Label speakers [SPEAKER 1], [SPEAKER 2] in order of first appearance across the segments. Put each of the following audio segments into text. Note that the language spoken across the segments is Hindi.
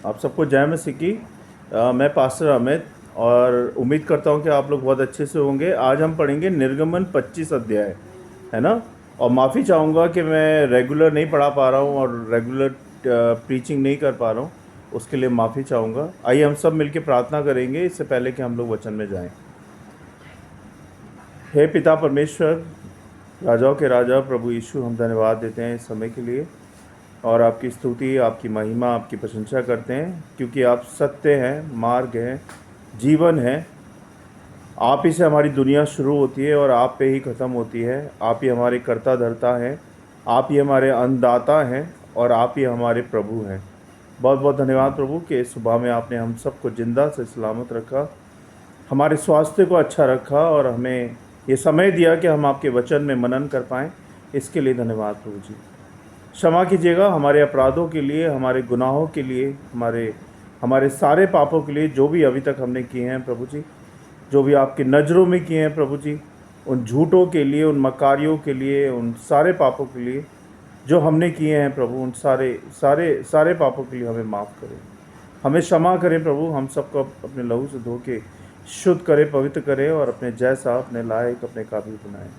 [SPEAKER 1] आप सबको जय मसीह की। मैं पास्टर अमित और उम्मीद करता हूं कि आप लोग बहुत अच्छे से होंगे। आज हम पढ़ेंगे निर्गमन 25 अध्याय, है ना। और माफ़ी चाहूँगा कि मैं रेगुलर नहीं पढ़ा पा रहा हूं और रेगुलर प्रीचिंग नहीं कर पा रहा हूं, उसके लिए माफ़ी चाहूँगा। आइए हम सब मिलकर प्रार्थना करेंगे इससे पहले कि हम लोग वचन में जाएं। हे पिता परमेश्वर, राजाओं के राजा प्रभु यीशु, हम धन्यवाद देते हैं इस समय के लिए और आपकी स्तुति, आपकी महिमा, आपकी प्रशंसा करते हैं, क्योंकि आप सत्य हैं, मार्ग हैं, जीवन है। आप ही से हमारी दुनिया शुरू होती है और आप पे ही ख़त्म होती है। आप ही हमारे कर्ता धर्ता हैं, आप ही हमारे अन्नदाता हैं और आप ही हमारे प्रभु हैं। बहुत बहुत धन्यवाद प्रभु कि इस सुबह में आपने हम सबको जिंदा से सलामत रखा, हमारे स्वास्थ्य को अच्छा रखा और हमें ये समय दिया कि हम आपके वचन में मनन कर पाएँ। इसके लिए धन्यवाद प्रभु जी। क्षमा कीजिएगा हमारे अपराधों के लिए, हमारे गुनाहों के लिए, हमारे सारे पापों के लिए जो भी अभी तक हमने किए हैं प्रभु जी, जो भी आपकी नज़रों में किए हैं प्रभु जी, उन झूठों के लिए, उन मकारियों के लिए, उन सारे पापों के लिए जो हमने किए हैं प्रभु, उन सारे पापों के लिए हमें माफ़ करें, हमें क्षमा करें प्रभु। हम सबको अपने लहू से धो के शुद्ध करें, पवित्र करें और अपने जैसा, अपने लायक, अपने काबिल बनाएं।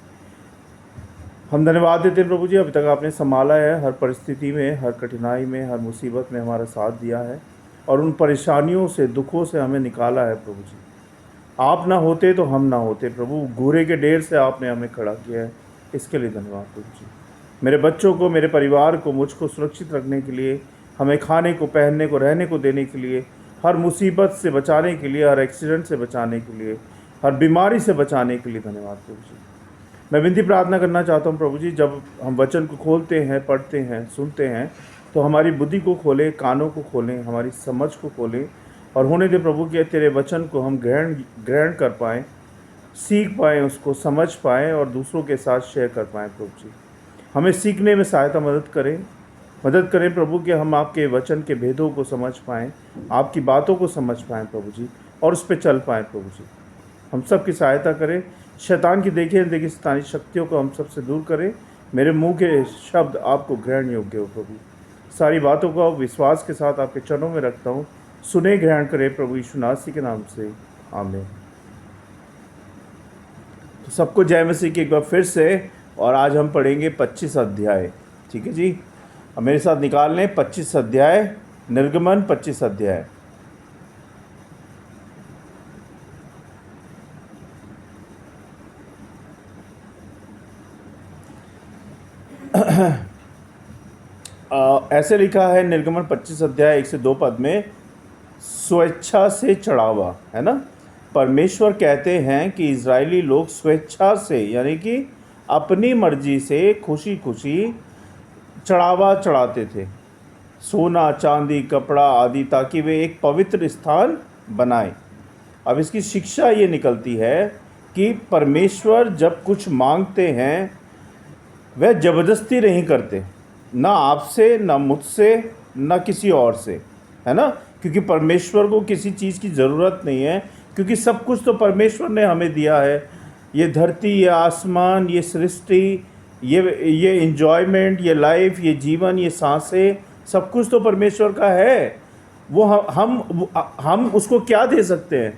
[SPEAKER 1] हम धन्यवाद देते हैं प्रभु जी, अभी तक आपने संभाला है, हर परिस्थिति में, हर कठिनाई में, हर मुसीबत में हमारा साथ दिया है और उन परेशानियों से, दुखों से हमें निकाला है प्रभु जी। आप ना होते तो हम ना होते प्रभु, घूरे के ढेर से आपने हमें खड़ा किया है, इसके लिए धन्यवाद प्रभु जी। मेरे बच्चों को, मेरे परिवार को, मुझको सुरक्षित रखने के लिए, हमें खाने को, पहनने को, रहने को देने के लिए, हर मुसीबत से बचाने के लिए, हर एक्सीडेंट से बचाने के लिए, हर बीमारी से बचाने के लिए धन्यवाद प्रभु जी। मैं विनती प्रार्थना करना चाहता हूँ प्रभु जी, जब हम वचन को खोलते हैं, पढ़ते हैं, सुनते हैं, तो हमारी बुद्धि को खोलें, कानों को खोलें, हमारी समझ को खोलें और होने दे प्रभु कि तेरे वचन को हम ग्रहण कर पाएँ, सीख पाएँ, उसको समझ पाएँ और दूसरों के साथ शेयर कर पाएँ प्रभु जी। हमें सीखने में सहायता मदद करें प्रभु कि हम आपके वचन के भेदों को समझ पाएँ, आपकी बातों को समझ पाएँ प्रभु जी और उस पर चल पाएँ प्रभु जी। हम सब की सहायता करें, शैतान की देखी शैतानी शक्तियों को हम सबसे दूर करें। मेरे मुंह के शब्द आपको ग्रहण योग्य हो प्रभु। सारी बातों को विश्वास के साथ आपके चरणों में रखता हूँ, सुने ग्रहण करें प्रभु यीशु नासरी के नाम से, आमीन। तो सबको जय मसीह की एक बार फिर से। और आज हम पढ़ेंगे 25 अध्याय, ठीक है जी। अब मेरे साथ निकाल लें 25 अध्याय, निर्गमन 25 अध्याय। ऐसे लिखा है निर्गमन 25 अध्याय 1 से 2 पद में, स्वेच्छा से चढ़ावा, है ना। परमेश्वर कहते हैं कि इजरायली लोग स्वेच्छा से, यानी कि अपनी मर्जी से, खुशी खुशी चढ़ावा चढ़ाते थे, सोना, चांदी, कपड़ा आदि, ताकि वे एक पवित्र स्थान बनाएं। अब इसकी शिक्षा ये निकलती है कि परमेश्वर जब कुछ मांगते हैं वह ज़बरदस्ती नहीं करते, ना आपसे, ना मुझसे, ना किसी और से, है ना। क्योंकि परमेश्वर को किसी चीज़ की ज़रूरत नहीं है, क्योंकि सब कुछ तो परमेश्वर ने हमें दिया है। ये धरती, ये आसमान, ये सृष्टि, ये एंजॉयमेंट, ये लाइफ, ये जीवन, ये सांसें, सब कुछ तो परमेश्वर का है। वो हम उसको क्या दे सकते हैं,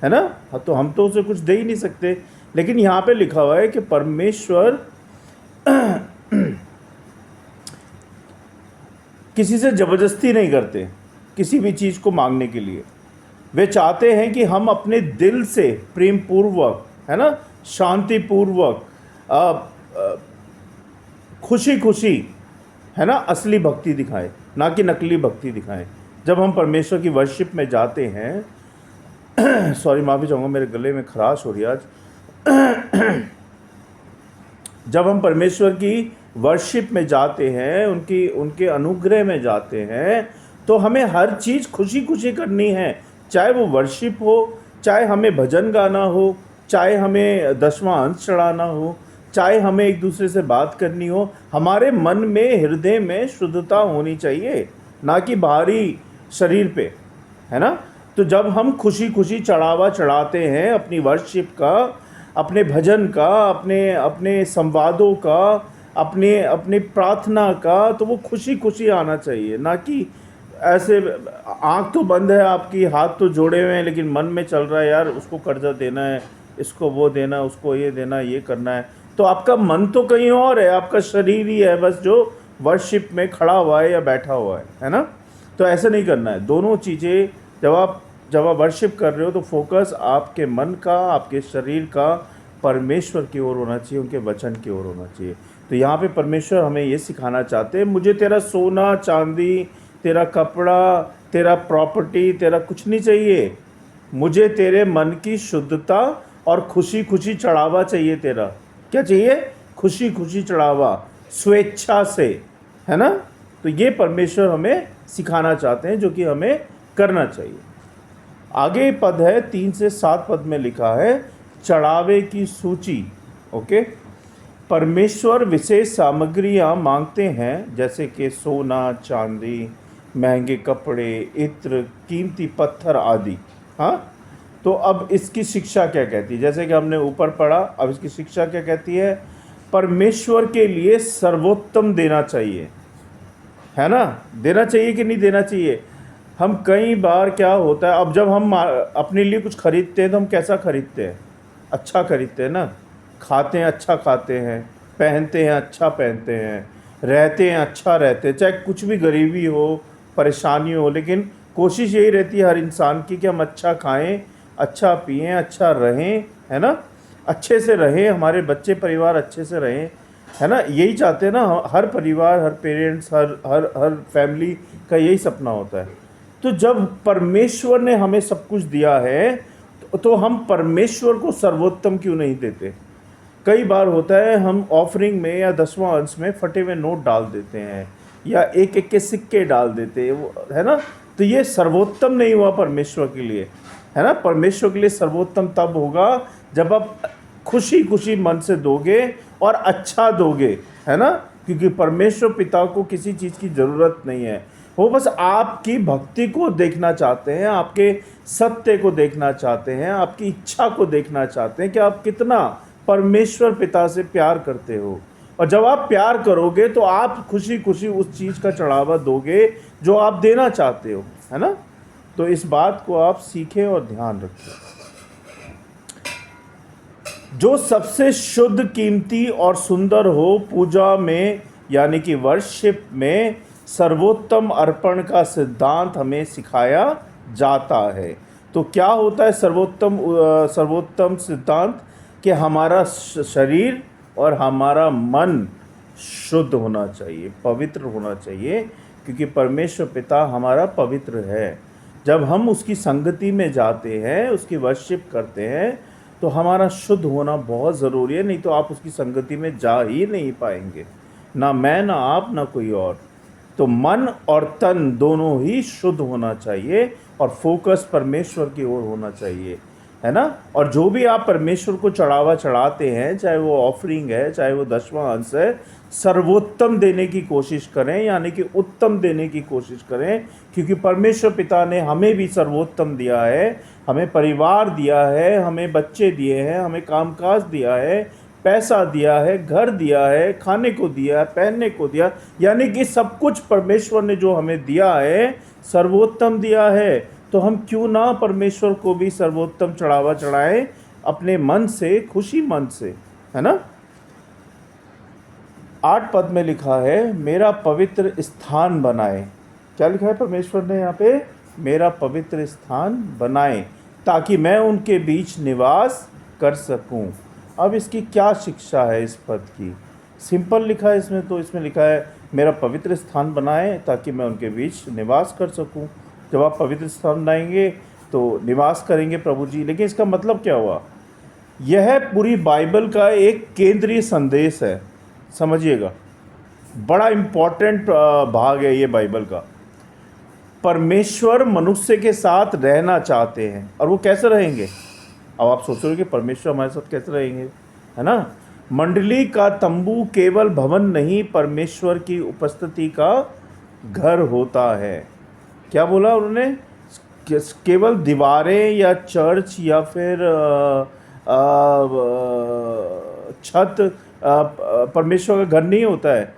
[SPEAKER 1] है ना। तो हम तो उसे कुछ दे ही नहीं सकते। लेकिन यहाँ पे लिखा हुआ है कि परमेश्वर किसी से ज़बरदस्ती नहीं करते किसी भी चीज़ को मांगने के लिए। वे चाहते हैं कि हम अपने दिल से प्रेम पूर्वक, है ना, शांति पूर्वक, खुशी खुशी, है ना, असली भक्ति दिखाएं, ना कि नकली भक्ति दिखाएं। जब हम परमेश्वर की वर्शिप में जाते हैं सॉरी, माफ़ी चाहूँगा, मेरे गले में खराश हो रही है आज। जब हम परमेश्वर की वर्शिप में जाते हैं, उनके अनुग्रह में जाते हैं, तो हमें हर चीज़ खुशी खुशी करनी है। चाहे वो वर्शिप हो, चाहे हमें भजन गाना हो, चाहे हमें दसवां अंश चढ़ाना हो, चाहे हमें एक दूसरे से बात करनी हो, हमारे मन में, हृदय में शुद्धता होनी चाहिए, ना कि बाहरी शरीर पे, है ना। तो जब हम खुशी खुशी चढ़ावा चढ़ाते हैं अपनी वर्शिप का, अपने भजन का, अपने संवादों का, अपने प्रार्थना का, तो वो खुशी खुशी आना चाहिए, ना कि ऐसे आंख तो बंद है आपकी, हाथ तो जोड़े हुए हैं, लेकिन मन में चल रहा है यार उसको कर्जा देना है, इसको वो देना है, उसको ये देना है, ये करना है। तो आपका मन तो कहीं और है, आपका शरीर ही है बस जो वर्शिप में खड़ा हुआ है या बैठा हुआ है ना। तो ऐसे नहीं करना है। दोनों चीज़ें जब आप वर्शिप कर रहे हो तो फोकस आपके मन का, आपके शरीर का परमेश्वर की ओर होना चाहिए, उनके वचन की ओर होना चाहिए। तो यहाँ पे परमेश्वर हमें ये सिखाना चाहते हैं, मुझे तेरा सोना चांदी, तेरा कपड़ा, तेरा प्रॉपर्टी, तेरा कुछ नहीं चाहिए। मुझे तेरे मन की शुद्धता और खुशी खुशी चढ़ावा चाहिए। तेरा क्या चाहिए? खुशी खुशी चढ़ावा, स्वेच्छा से, है ना। तो ये परमेश्वर हमें सिखाना चाहते हैं, जो कि हमें करना चाहिए। आगे पद है 3 से 7 पद में लिखा है चढ़ावे की सूची। ओके, परमेश्वर विशेष सामग्रियां मांगते हैं, जैसे कि सोना चांदी, महंगे कपड़े, इत्र, कीमती पत्थर आदि। हाँ, तो अब इसकी शिक्षा क्या कहती है? जैसे कि हमने ऊपर पढ़ा, अब इसकी शिक्षा क्या कहती है? परमेश्वर के लिए सर्वोत्तम देना चाहिए, है ना। देना चाहिए कि नहीं देना चाहिए? हम कई बार क्या होता है, अब जब हम अपने लिए कुछ खरीदते हैं तो हम कैसा खरीदते हैं? अच्छा खरीदते हैं ना। खाते हैं अच्छा खाते हैं, पहनते हैं अच्छा पहनते हैं, रहते हैं अच्छा रहते हैं, चाहे कुछ भी गरीबी हो, परेशानी हो, लेकिन कोशिश यही रहती है हर इंसान की कि हम अच्छा खाएं, अच्छा पिएं, अच्छा रहें, है ना। अच्छे से रहें, हमारे बच्चे परिवार अच्छे से रहें, है ना। यही चाहते हैं ना हर परिवार, हर पेरेंट्स, हर हर हर फैमिली का यही सपना होता है। तो जब परमेश्वर ने हमें सब कुछ दिया है तो हम परमेश्वर को सर्वोत्तम क्यों नहीं देते? कई बार होता है हम ऑफरिंग में या 10वां अंश में फटे हुए नोट डाल देते हैं या एक एक के सिक्के डाल देते हैं, है ना। तो ये सर्वोत्तम नहीं हुआ परमेश्वर के लिए, है ना। परमेश्वर के लिए सर्वोत्तम तब होगा जब आप खुशी खुशी मन से दोगे और अच्छा दोगे, है ना। क्योंकि परमेश्वर पिता को किसी चीज़ की ज़रूरत नहीं है, वो बस आपकी भक्ति को देखना चाहते हैं, आपके सत्य को देखना चाहते हैं, आपकी इच्छा को देखना चाहते हैं कि आप कितना परमेश्वर पिता से प्यार करते हो। और जब आप प्यार करोगे तो आप खुशी खुशी उस चीज़ का चढ़ावा दोगे जो आप देना चाहते हो, है ना। तो इस बात को आप सीखें और ध्यान रखें। जो सबसे शुद्ध, कीमती और सुंदर हो, पूजा में यानी कि वर्शिप में सर्वोत्तम अर्पण का सिद्धांत हमें सिखाया जाता है। तो क्या होता है सर्वोत्तम सिद्धांत? कि हमारा शरीर और हमारा मन शुद्ध होना चाहिए, पवित्र होना चाहिए, क्योंकि परमेश्वर पिता हमारा पवित्र है। जब हम उसकी संगति में जाते हैं, उसकी वर्शिप करते हैं, तो हमारा शुद्ध होना बहुत ज़रूरी है। नहीं तो आप उसकी संगति में जा ही नहीं पाएंगे, ना मैं, ना आप, ना कोई और। तो मन और तन दोनों ही शुद्ध होना चाहिए और फोकस परमेश्वर की ओर होना चाहिए, है ना। और जो भी आप परमेश्वर को चढ़ावा चढ़ाते हैं, चाहे वो ऑफरिंग है, चाहे वो 10वां अंश है, सर्वोत्तम देने की कोशिश करें, यानी कि उत्तम देने की कोशिश करें। क्योंकि परमेश्वर पिता ने हमें भी सर्वोत्तम दिया है, हमें परिवार दिया है, हमें बच्चे दिए हैं, हमें कामकाज दिया है, पैसा दिया है, घर दिया है, खाने को दिया है, पहनने को दिया, यानी कि सब कुछ परमेश्वर ने जो हमें दिया है सर्वोत्तम दिया है। तो हम क्यों ना परमेश्वर को भी सर्वोत्तम चढ़ावा चढ़ाएं अपने मन से, खुशी मन से, है ना। 8 पद में लिखा है मेरा पवित्र स्थान बनाए। क्या लिखा है परमेश्वर ने यहाँ पे? मेरा पवित्र स्थान बनाए ताकि मैं उनके बीच निवास कर सकूं। अब इसकी क्या शिक्षा है इस पद की? सिंपल लिखा है इसमें, तो इसमें लिखा है मेरा पवित्र स्थान बनाए ताकि मैं उनके बीच निवास कर सकूं। जब आप पवित्र स्थान बनाएंगे तो निवास करेंगे प्रभु जी। लेकिन इसका मतलब क्या हुआ? यह पूरी बाइबल का एक केंद्रीय संदेश है, समझिएगा। बड़ा इम्पोर्टेंट भाग है ये बाइबल का। परमेश्वर मनुष्य के साथ रहना चाहते हैं, और वो कैसे रहेंगे? अब आप सोच रहे हो कि परमेश्वर हमारे साथ कैसे रहेंगे, है ना। मंडली का तंबू केवल भवन नहीं, परमेश्वर की उपस्थिति का घर होता है। क्या बोला उन्होंने? केवल दीवारें या चर्च या फिर छत परमेश्वर का घर नहीं होता है।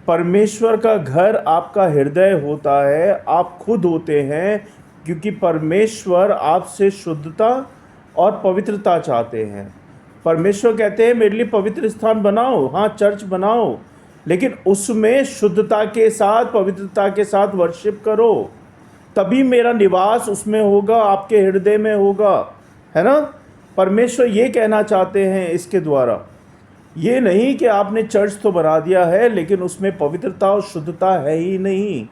[SPEAKER 1] परमेश्वर का घर आपका हृदय होता है, आप खुद होते हैं, क्योंकि परमेश्वर आपसे शुद्धता और पवित्रता चाहते हैं। परमेश्वर कहते हैं मेरे लिए पवित्र स्थान बनाओ, हाँ चर्च बनाओ, लेकिन उसमें शुद्धता के साथ, पवित्रता के साथ वर्शिप करो, तभी मेरा निवास उसमें होगा, आपके हृदय में होगा, है ना। परमेश्वर ये कहना चाहते हैं इसके द्वारा, ये नहीं कि आपने चर्च तो बना दिया है लेकिन उसमें पवित्रता और शुद्धता है ही नहीं,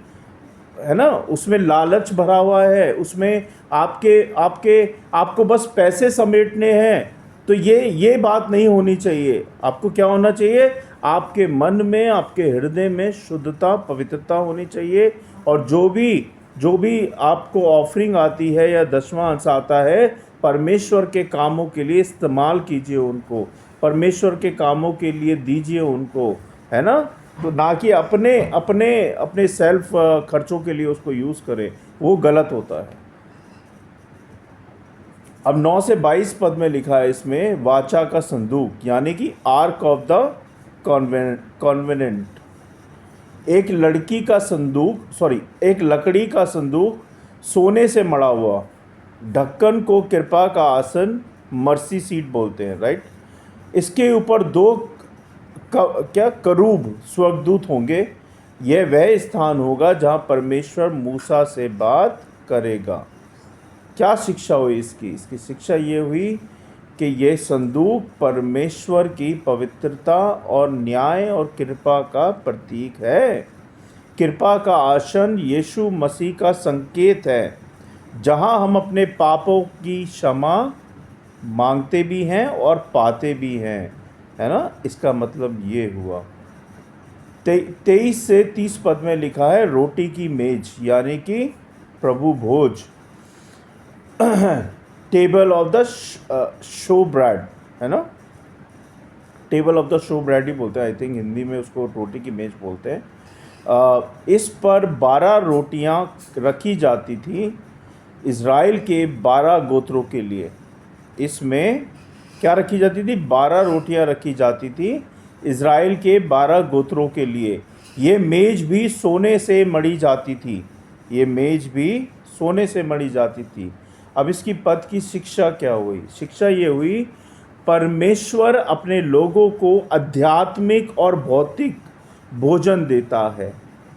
[SPEAKER 1] है ना। उसमें लालच भरा हुआ है, उसमें आपको बस पैसे समेटने हैं। तो ये बात नहीं होनी चाहिए। आपको क्या होना चाहिए? आपके मन में, आपके हृदय में शुद्धता, पवित्रता होनी चाहिए। और जो भी आपको ऑफरिंग आती है या दशवां अंश आता है, परमेश्वर के कामों के लिए इस्तेमाल कीजिए उनको, परमेश्वर के कामों के लिए दीजिए उनको, है ना। तो ना कि अपने सेल्फ खर्चों के लिए उसको यूज़ करें, वो गलत होता है। अब 9 से 22 पद में लिखा है इसमें, वाचा का संदूक, यानी कि आर्क ऑफ द कॉन्वेनेंट, एक लकड़ी का संदूक, सोने से मढ़ा हुआ, ढक्कन को कृपा का आसन, मर्सी सीट बोलते हैं, राइट। इसके ऊपर 2 करूब स्वर्गदूत होंगे। यह वह स्थान होगा जहां परमेश्वर मूसा से बात करेगा। क्या शिक्षा हुई इसकी शिक्षा ये हुई कि यह संदूक परमेश्वर की पवित्रता और न्याय और कृपा का प्रतीक है। कृपा का आसन यीशु मसीह का संकेत है, जहां हम अपने पापों की क्षमा मांगते भी हैं और पाते भी हैं, है ना। इसका मतलब ये हुआ। 23 से 30 पद में लिखा है, रोटी की मेज, यानी कि प्रभु भोज, table of the show bread, है ना। Table of the show bread ही बोलते हैं, आई थिंक हिंदी में उसको रोटी की मेज बोलते हैं। इस पर 12 रोटियां रखी जाती थी इज़राइल के 12 गोत्रों के लिए। इसमें क्या रखी जाती थी? 12 रोटियां रखी जाती थी इज़राइल के 12 गोत्रों के लिए। ये मेज भी सोने से मढ़ी जाती थी, ये मेज भी सोने से मढ़ी जाती थी। अब इसकी पद की शिक्षा क्या हुई? शिक्षा ये हुई, परमेश्वर अपने लोगों को आध्यात्मिक और भौतिक भोजन देता है।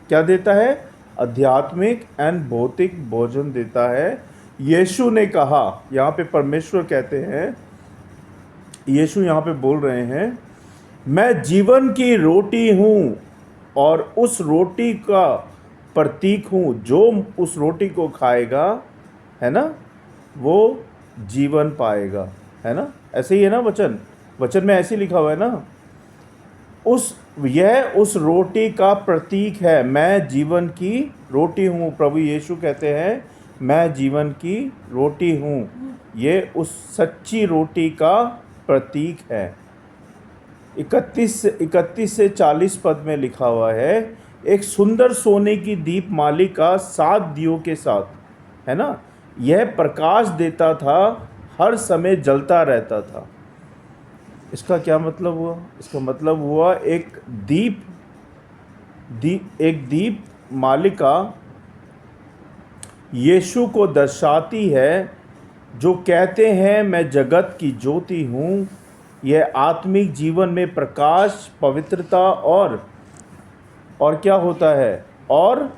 [SPEAKER 1] क्या देता है? आध्यात्मिक एंड भौतिक भोजन देता है। यीशु ने कहा, यहाँ पे परमेश्वर कहते हैं, यीशु यहाँ पे बोल रहे हैं, मैं जीवन की रोटी हूँ और उस रोटी का प्रतीक हूँ। जो उस रोटी को खाएगा, है ना, वो जीवन पाएगा, है ना। ऐसे ही है ना, वचन में ऐसे लिखा हुआ है ना। यह उस रोटी का प्रतीक है। मैं जीवन की रोटी हूँ। प्रभु यीशु कहते हैं, मैं जीवन की रोटी हूँ। ये उस सच्ची रोटी का प्रतीक है। 31 से 40 पद में लिखा हुआ है, एक सुंदर सोने की दीप मालिका 7 दियों के साथ, है ना, यह प्रकाश देता था, हर समय जलता रहता था। इसका क्या मतलब हुआ? इसका मतलब हुआ एक दीप मालिका यीशु को दर्शाती है, जो कहते हैं मैं जगत की ज्योति हूँ। यह आत्मिक जीवन में प्रकाश, पवित्रता और क्या होता है? और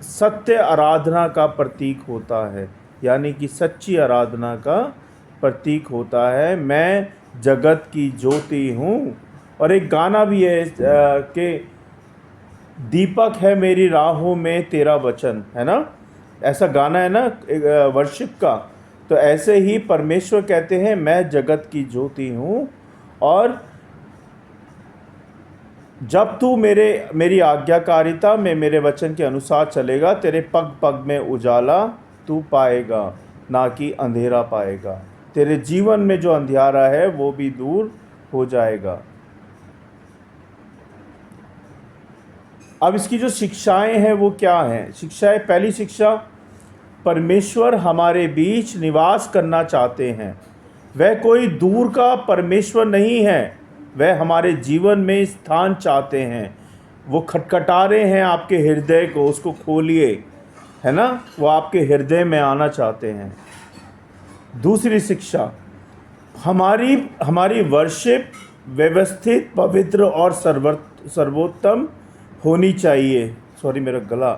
[SPEAKER 1] सत्य आराधना का प्रतीक होता है, यानी कि सच्ची आराधना का प्रतीक होता है। मैं जगत की ज्योति हूँ। और एक गाना भी है कि दीपक है मेरी राहों में तेरा वचन, है ना। ऐसा गाना है ना वर्शिप का। तो ऐसे ही परमेश्वर कहते हैं, मैं जगत की ज्योति हूँ, और जब तू मेरी आज्ञाकारिता में, मेरे वचन के अनुसार चलेगा, तेरे पग पग में उजाला तू पाएगा, ना कि अंधेरा पाएगा। तेरे जीवन में जो अंधियारा है वो भी दूर हो जाएगा। अब इसकी जो शिक्षाएं हैं वो क्या हैं? शिक्षाएं, पहली शिक्षा, परमेश्वर हमारे बीच निवास करना चाहते हैं। वह कोई दूर का परमेश्वर नहीं है, वह हमारे जीवन में स्थान चाहते हैं। वो खटखटा रहे हैं आपके हृदय को, उसको खोलिए, है ना। वो आपके हृदय में आना चाहते हैं। दूसरी शिक्षा, हमारी हमारी वर्शिप व्यवस्थित, पवित्र और सर्वोत्तम होनी चाहिए। सॉरी, मेरा गला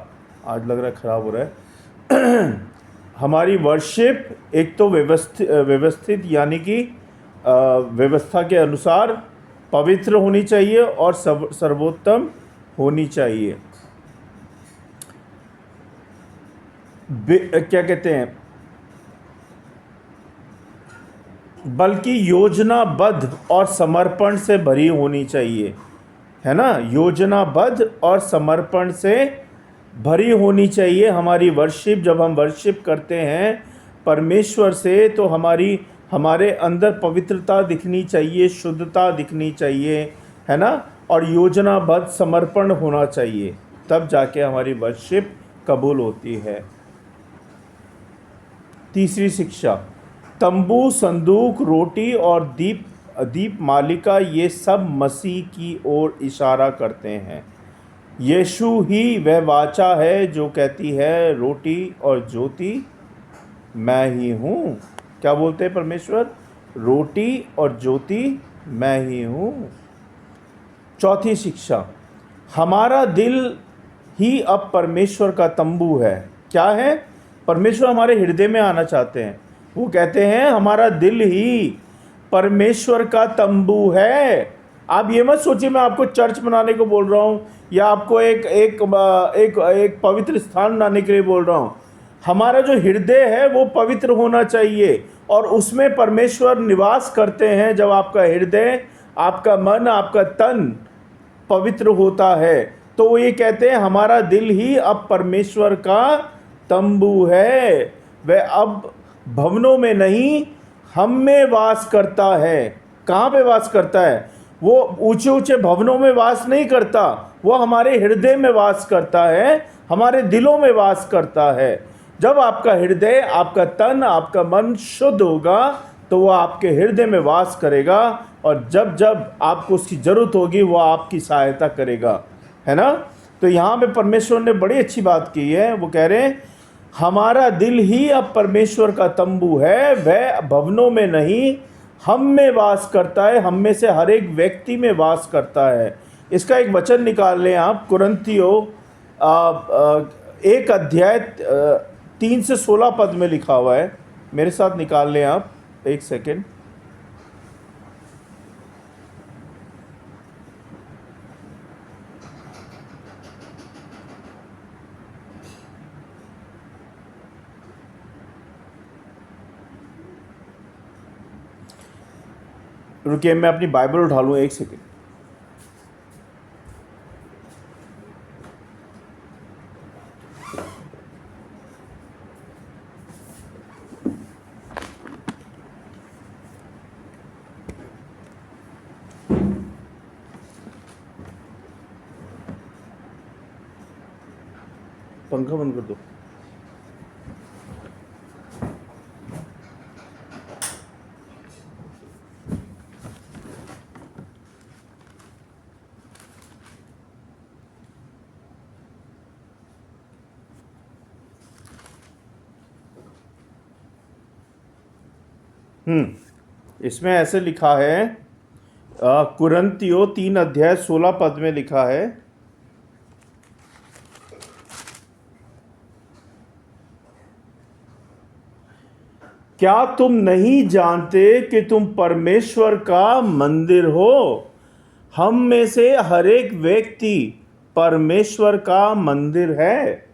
[SPEAKER 1] आज लग रहा है ख़राब हो रहा है। हमारी वर्शिप एक तो व्यवस्थित यानी कि व्यवस्था के अनुसार पवित्र होनी चाहिए और सर्वोत्तम होनी चाहिए। क्या कहते हैं, बल्कि योजनाबद्ध और समर्पण से भरी होनी चाहिए, है ना। योजनाबद्ध और समर्पण से भरी होनी चाहिए हमारी वर्शिप। जब हम वर्शिप करते हैं परमेश्वर से, तो हमारे अंदर पवित्रता दिखनी चाहिए, शुद्धता दिखनी चाहिए, है ना। और योजनाबद्ध समर्पण होना चाहिए, तब जाके हमारी वर्शिप कबूल होती है। तीसरी शिक्षा, तंबू, संदूक, रोटी और दीप मालिका, ये सब मसीह की ओर इशारा करते हैं। यीशु ही वह वाचा है जो कहती है, रोटी और ज्योति मैं ही हूँ। क्या बोलते हैं परमेश्वर? रोटी और ज्योति मैं ही हूँ। चौथी शिक्षा, हमारा दिल ही अब परमेश्वर का तंबू है। क्या है? परमेश्वर हमारे हृदय में आना चाहते हैं। वो कहते हैं हमारा दिल ही परमेश्वर का तंबू है। आप ये मत सोचिए मैं आपको चर्च बनाने को बोल रहा हूँ या आपको एक पवित्र स्थान बनाने के लिए बोल रहा हूँ। हमारा जो हृदय है वो पवित्र होना चाहिए और उसमें परमेश्वर निवास करते हैं। जब आपका हृदय, आपका मन, आपका तन पवित्र होता है, तो वो ये कहते हैं हमारा दिल ही अब परमेश्वर का तंबू है। वह अब भवनों में नहीं, हम में वास करता है। कहाँ पे वास करता है? वो ऊंचे ऊंचे भवनों में वास नहीं करता, वो हमारे हृदय में वास करता है, हमारे दिलों में वास करता है। जब आपका हृदय, आपका तन, आपका मन शुद्ध होगा तो वो आपके हृदय में वास करेगा और जब जब आपको उसकी ज़रूरत होगी वो आपकी सहायता करेगा, है ना। तो यहाँ पे परमेश्वर ने बड़ी अच्छी बात की है। वो कह रहे हैं हमारा दिल ही अब परमेश्वर का तंबू है, वह भवनों में नहीं, हम में वास करता है, हम में से हर एक व्यक्ति में वास करता है। इसका एक वचन निकाल लें आप, कुरिन्थियों 1 अध्याय 3 से 16 पद में लिखा हुआ है। मेरे साथ निकाल लें आप, एक सेकेंड। रुकिए, मैं अपनी बाइबल उठा लूँ, एक सेकेंड। पंखा बंद कर दो। इसमें ऐसे लिखा है, कुरिन्थियों 3 अध्याय 16 पद में लिखा है, क्या तुम नहीं जानते कि तुम परमेश्वर का मंदिर हो? हम में से हर एक व्यक्ति परमेश्वर का मंदिर है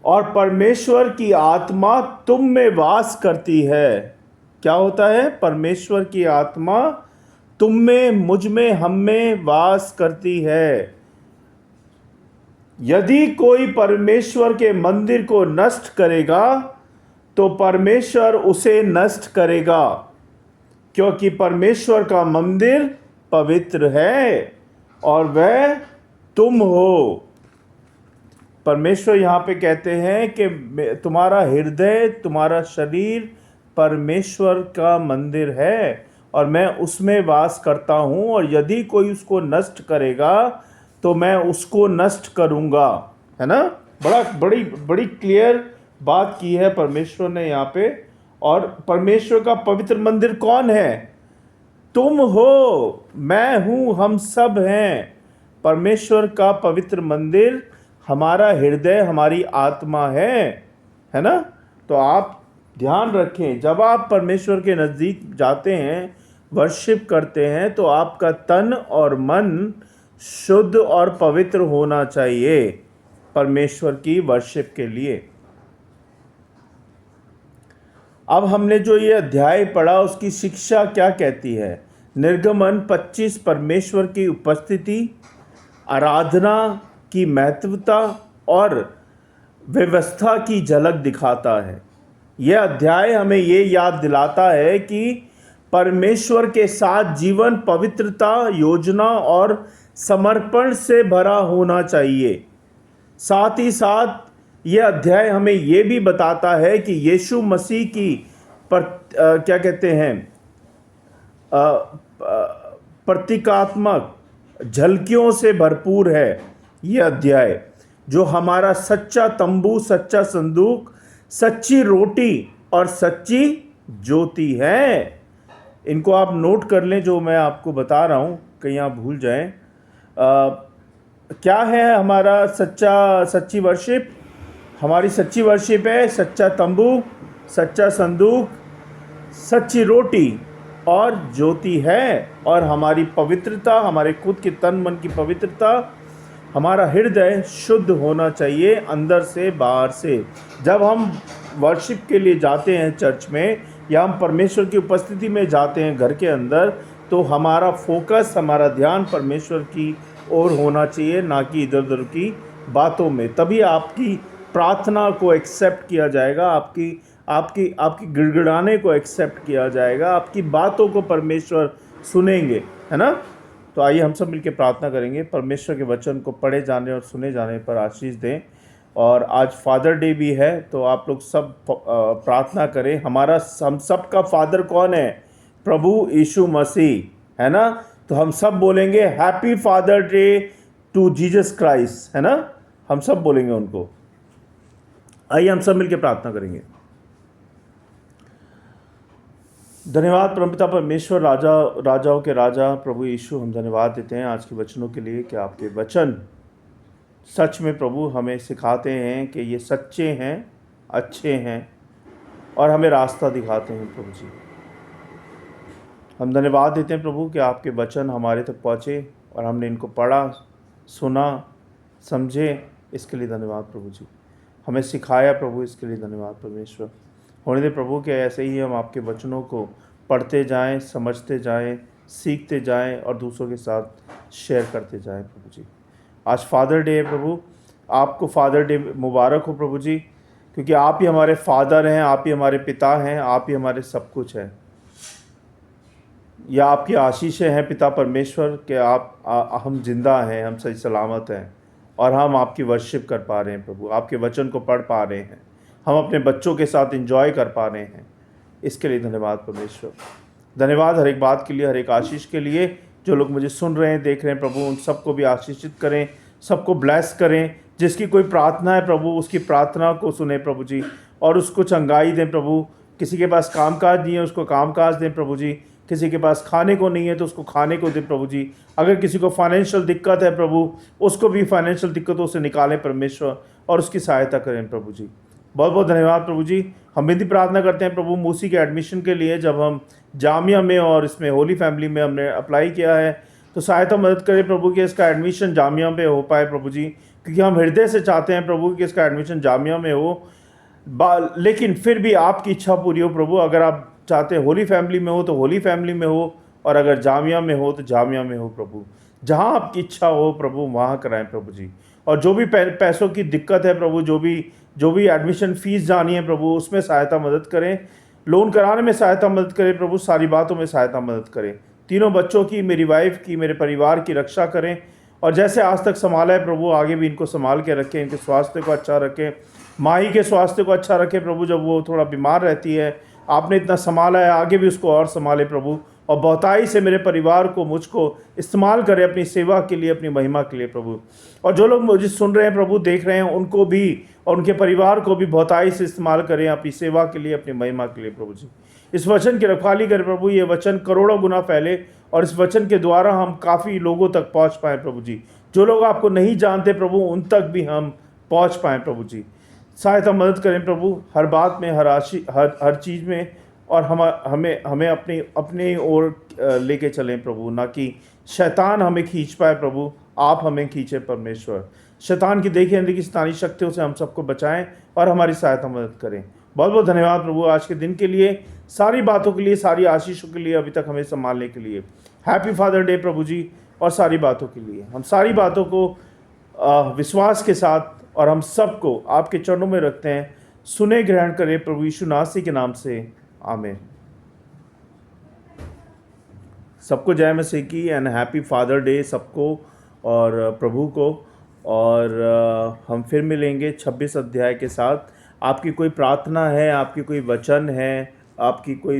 [SPEAKER 1] और परमेश्वर की आत्मा तुम में वास करती है। क्या होता है? परमेश्वर की आत्मा तुम में, मुझ में, हम में वास करती है। यदि कोई परमेश्वर के मंदिर को नष्ट करेगा तो परमेश्वर उसे नष्ट करेगा, क्योंकि परमेश्वर का मंदिर पवित्र है और वह तुम हो। परमेश्वर यहाँ पे कहते हैं कि तुम्हारा हृदय, तुम्हारा शरीर परमेश्वर का मंदिर है और मैं उसमें वास करता हूँ, और यदि कोई उसको नष्ट करेगा तो मैं उसको नष्ट करूँगा। है ना, बड़ी बड़ी क्लियर बात की है परमेश्वर ने यहाँ पे। और परमेश्वर का पवित्र मंदिर कौन है? तुम हो, मैं हूँ, हम सब हैं। परमेश्वर का पवित्र मंदिर हमारा हृदय, हमारी आत्मा है ना। तो आप ध्यान रखें, जब आप परमेश्वर के नज़दीक जाते हैं, वर्शिप करते हैं, तो आपका तन और मन शुद्ध और पवित्र होना चाहिए परमेश्वर की वर्शिप के लिए। अब हमने जो ये अध्याय पढ़ा उसकी शिक्षा क्या कहती है? निर्गमन 25 परमेश्वर की उपस्थिति, आराधना की महत्वता और व्यवस्था की झलक दिखाता है। यह अध्याय हमें ये याद दिलाता है कि परमेश्वर के साथ जीवन पवित्रता, योजना और समर्पण से भरा होना चाहिए। साथ ही साथ यह अध्याय हमें यह भी बताता है कि यीशु मसीह की क्या कहते हैं, प्रतीकात्मक झलकियों से भरपूर है यह अध्याय, जो हमारा सच्चा तंबू, सच्चा संदूक, सच्ची रोटी और सच्ची ज्योति है। इनको आप नोट कर लें, जो मैं आपको बता रहा हूँ, कहीं आप भूल जाएं। क्या है हमारा सच्ची वर्शिप? हमारी सच्ची वर्शिप है सच्चा तंबू, सच्चा संदूक, सच्ची रोटी और ज्योति है। और हमारी पवित्रता, हमारे खुद के तन मन की पवित्रता, हमारा हृदय शुद्ध होना चाहिए अंदर से बाहर से। जब हम वर्शिप के लिए जाते हैं चर्च में, या हम परमेश्वर की उपस्थिति में जाते हैं घर के अंदर, तो हमारा फोकस, हमारा ध्यान परमेश्वर की ओर होना चाहिए, ना कि इधर उधर की बातों में। तभी आपकी प्रार्थना को एक्सेप्ट किया जाएगा, आपकी गिड़गिड़ाने को एक्सेप्ट किया जाएगा, आपकी बातों को परमेश्वर सुनेंगे। है ना। तो आइए हम सब मिलकर प्रार्थना करेंगे। परमेश्वर के वचन को पढ़े जाने और सुने जाने पर आशीष दें। और आज फादर डे भी है, तो आप लोग सब प्रार्थना करें। हम सब का फादर कौन है? प्रभु यीशु मसीह। है ना। तो हम सब बोलेंगे happy father day to Jesus Christ. है ना, हम सब बोलेंगे उनको। आइए हम सब मिलकर प्रार्थना करेंगे। धन्यवाद परमपिता परमेश्वर, राजाओं के राजा प्रभु यीशु, हम धन्यवाद देते हैं आज के वचनों के लिए कि आपके वचन सच में प्रभु हमें सिखाते हैं कि ये सच्चे हैं, अच्छे हैं और हमें रास्ता दिखाते हैं। प्रभु जी, हम धन्यवाद देते हैं प्रभु कि आपके वचन हमारे तक पहुँचे और हमने इनको पढ़ा, सुना, समझे। इसके लिए धन्यवाद प्रभु जी। हमें सिखाया प्रभु, इसके लिए धन्यवाद परमेश्वर। होने दे प्रभु कि ऐसे ही हम आपके वचनों को पढ़ते जाएं, समझते जाएं, सीखते जाएं और दूसरों के साथ शेयर करते जाएं प्रभु जी। आज फादर डे है प्रभु, आपको फादर डे मुबारक हो प्रभु जी, क्योंकि आप ही हमारे फादर हैं, आप ही हमारे पिता हैं, आप ही हमारे सब कुछ हैं। या आपकी आशीषें हैं पिता परमेश्वर कि हम जिंदा हैं, हम सही सलामत हैं और हम आपकी वर्शिप कर पा रहे हैं प्रभु, आपके वचन को पढ़ पा रहे हैं, हम अपने बच्चों के साथ एंजॉय कर पा रहे हैं। इसके लिए धन्यवाद परमेश्वर। धन्यवाद हर एक बात के लिए, हर एक आशीष के लिए। जो लोग मुझे सुन रहे हैं, देख रहे हैं प्रभु, उन सबको भी आशीषित करें, सबको ब्लेस करें। जिसकी कोई प्रार्थना है प्रभु, उसकी प्रार्थना को सुने प्रभु जी और उसको चंगाई दें प्रभु। किसी के पास कामकाज नहीं है, उसको कामकाज दें प्रभु जी। किसी के पास खाने को नहीं है तो उसको खाने को दें प्रभु जी। अगर किसी को फाइनेंशियल दिक्कत है प्रभु, उसको भी फाइनेंशियल दिक्कतों से निकालें परमेश्वर और उसकी सहायता करें प्रभु जी। बहुत बहुत धन्यवाद प्रभु जी। हम भी प्रार्थना करते हैं प्रभु मूसी के एडमिशन के लिए। जब हम जामिया में और इसमें होली फैमिली में हमने अप्लाई किया है, तो सहायता मदद करें प्रभु कि इसका एडमिशन जामिया में हो पाए प्रभु जी, क्योंकि हम हृदय से चाहते हैं प्रभु कि इसका एडमिशन जामिया में हो। लेकिन फिर भी आपकी इच्छा पूरी हो प्रभु। अगर आप चाहते हैं होली फैमिली में हो तो होली फैमिली में हो, और अगर जामिया में हो तो जामिया में हो प्रभु। जहाँ आपकी इच्छा हो प्रभु वहाँ कराएं प्रभु जी। और जो भी पैसों की दिक्कत है प्रभु, जो भी एडमिशन फ़ीस जानी है प्रभु, उसमें सहायता मदद करें। लोन कराने में सहायता मदद करें प्रभु, सारी बातों में सहायता मदद करें। तीनों बच्चों की, मेरी वाइफ की, मेरे परिवार की रक्षा करें। और जैसे आज तक संभाला है प्रभु, आगे भी इनको संभाल के रखें, इनके स्वास्थ्य को अच्छा रखें। माही के स्वास्थ्य को अच्छा रखें प्रभु, जब वो थोड़ा बीमार रहती है, आपने इतना संभाला है, आगे भी उसको और संभाले प्रभु। और बहुताई से मेरे परिवार को, मुझको इस्तेमाल करें अपनी सेवा के लिए, अपनी महिमा के लिए प्रभु। और जो लोग मुझे सुन रहे हैं प्रभु, देख रहे हैं, उनको भी और उनके परिवार को भी बहुताई से इस्तेमाल करें अपनी सेवा के लिए, अपनी महिमा के लिए प्रभु जी। इस वचन की रखवाली करें प्रभु, ये वचन करोड़ों गुना फैले और इस वचन के द्वारा हम काफ़ी लोगों तक पहुंच पाएँ प्रभु जी। जो लोग आपको नहीं जानते प्रभु, उन तक भी हम पहुंच पाएँ प्रभु जी। सहायता मदद करें प्रभु, हर बात में, हर चीज़ में, और हमें अपने ओर लेके चलें प्रभु, ना कि शैतान हमें खींच पाए प्रभु, आप हमें खींचे परमेश्वर। शैतान की देखी अनदेखी शैतानी शक्तियों से हम सबको बचाएं और हमारी सहायता मदद करें। बहुत बहुत धन्यवाद प्रभु आज के दिन के लिए, सारी बातों के लिए, सारी आशीषों के लिए, अभी तक हमें संभालने के लिए। हैप्पी फादर डे प्रभु जी, और सारी बातों के लिए। हम सारी बातों को विश्वास के साथ और हम सबको आपके चरणों में रखते हैं। सुने ग्रहण करें प्रभु यीशु नासरी के नाम से, आमीन। सबको जय मसीह की एंड हैप्पी फादर डे सबको और प्रभु को। और हम फिर मिलेंगे 26 अध्याय के साथ। आपकी कोई प्रार्थना है, आपकी कोई वचन है, आपकी कोई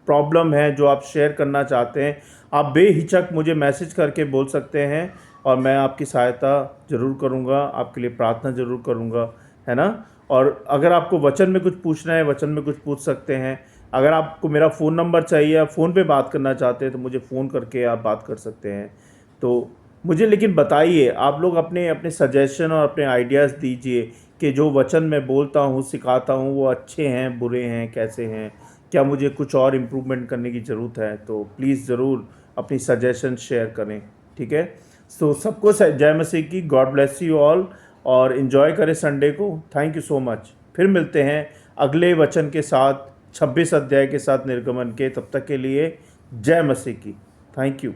[SPEAKER 1] प्रॉब्लम है जो आप शेयर करना चाहते हैं, आप बेहिचक मुझे मैसेज करके बोल सकते हैं और मैं आपकी सहायता ज़रूर करूँगा, आपके लिए प्रार्थना ज़रूर करूँगा, है ना। और अगर आपको वचन में कुछ पूछना है, वचन में कुछ पूछ सकते हैं। अगर आपको मेरा फ़ोन नंबर चाहिए, आप फ़ोन पे बात करना चाहते हैं तो मुझे फ़ोन करके आप बात कर सकते हैं। तो मुझे लेकिन बताइए, आप लोग अपने अपने सजेशन और अपने आइडियाज़ दीजिए कि जो वचन मैं बोलता हूँ, सिखाता हूँ, वो अच्छे हैं, बुरे हैं, कैसे हैं, क्या मुझे कुछ और इम्प्रूवमेंट करने की ज़रूरत है। तो प्लीज़ ज़रूर अपनी सजेशन शेयर करें, ठीक है। तो सबको जय मसीह की। गॉड ब्लेस यू ऑल और इन्जॉय करें संडे को। Thank you so much. फिर मिलते हैं अगले वचन के साथ, 26 अध्याय के साथ निर्गमन के। तब तक के लिए जय मसीह की। Thank you.